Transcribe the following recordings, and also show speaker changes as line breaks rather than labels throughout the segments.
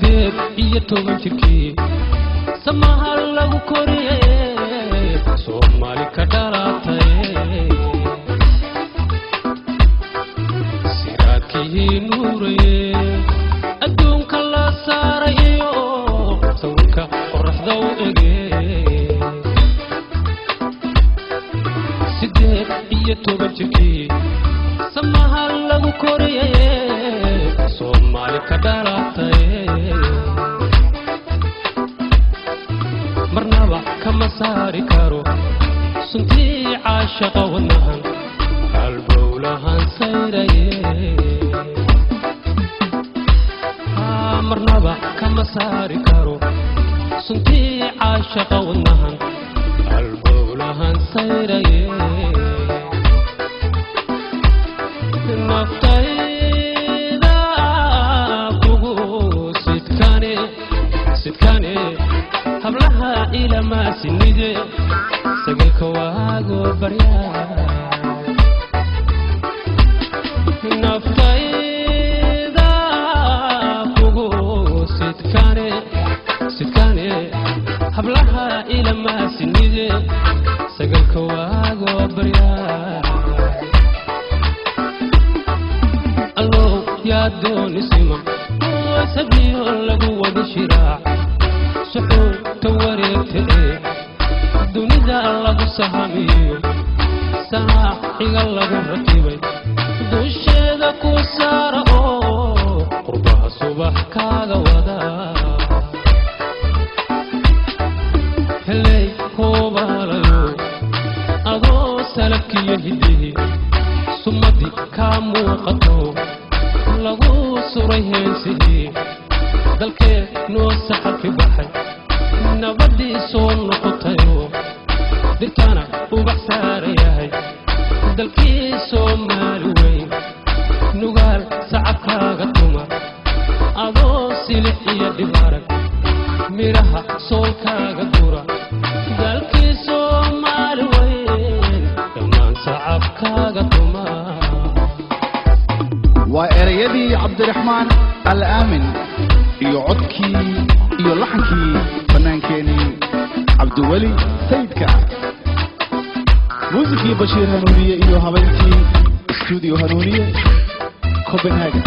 سديد يتوم تركي سماها لو كوري سومالي كداراتي سيراكي نوري أدون كلا ساري سوك قرح ذو إجي سديد يتوم تركي سماها لو كوري سومالي كداراتي مرنابا كما ساري كارو سنتي عاشقة والنهن البولهان سيري مرنابا كما ساري كارو سنتي عاشقة والنهن البولهان سيري نفتايدا كوغو سيدكاني hablaha ila ma sinide sagalka waago barya naftayda kugu sidkane hablaha ila ma sinide sagalka waago barya allo ya doni sima sabiyo lagu wada shiraa سحور توريت دنيا الله سهمي سنا حق الله رتيبي دوشيدا كوسار قربها صبح كاغا ودا هلي هو بالو ادو سلكي يهدي سمدي كامو قطو لغو سريهنسي dalkee noo saxalki baxay nabadii soo noqotayo dirtana ubax saarayahay dalkii Soomaali weyn nugaal sacabkaaga tuma adoo silix iyo dhibaarag miraha soolkaaga dura dalkii Soomaali weyn dhammaan sacabkaaga tuma
waa erayadii Cabdiraxmaan Al-Aamin iyo codkii iyo laxankii fanaankeeni Cabdiwali Sayidka muusikii Bashiir Hanuuniye iyo habeyntii studio Hanuuniye Copenhagen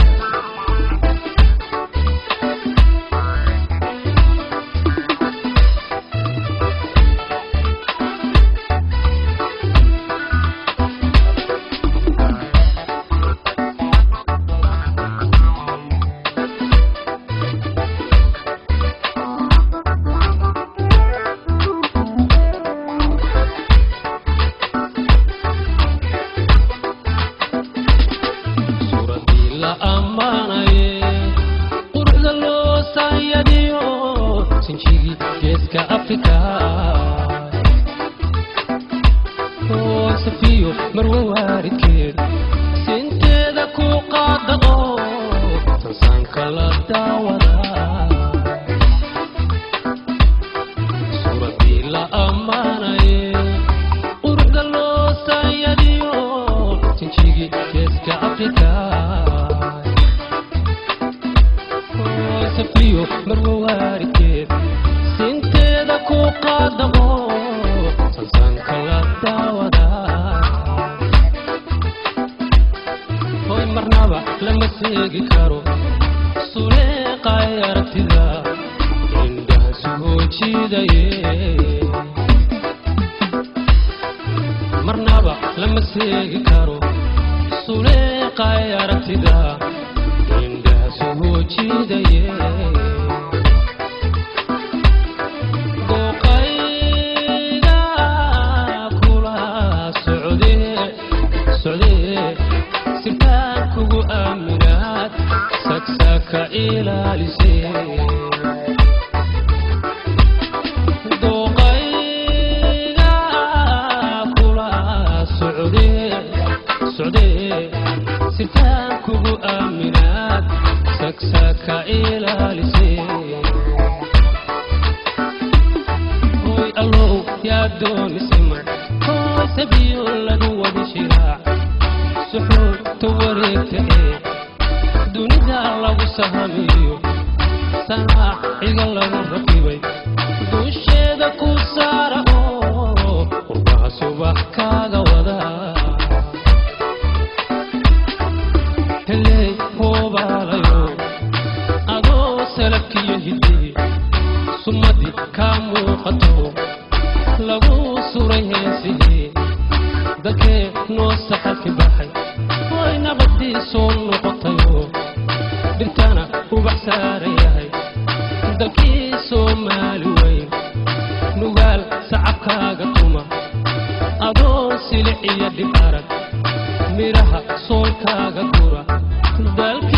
saaxiga lagu rakibay dusheeda ku saara oo qurbaha subax kaaga wada helay hoobaalayo adoo salabkiyo hidii sumadi ka muuqato lagu suray heesihii dadkee noo saxalki baxay way nabadii soo noqotayo dhintana ubax saaran yahay dalkii Soomaali weyn nugaal sacabkaaga tuma adoo silic iyo dhib arag miraha soolkaaga gura dalka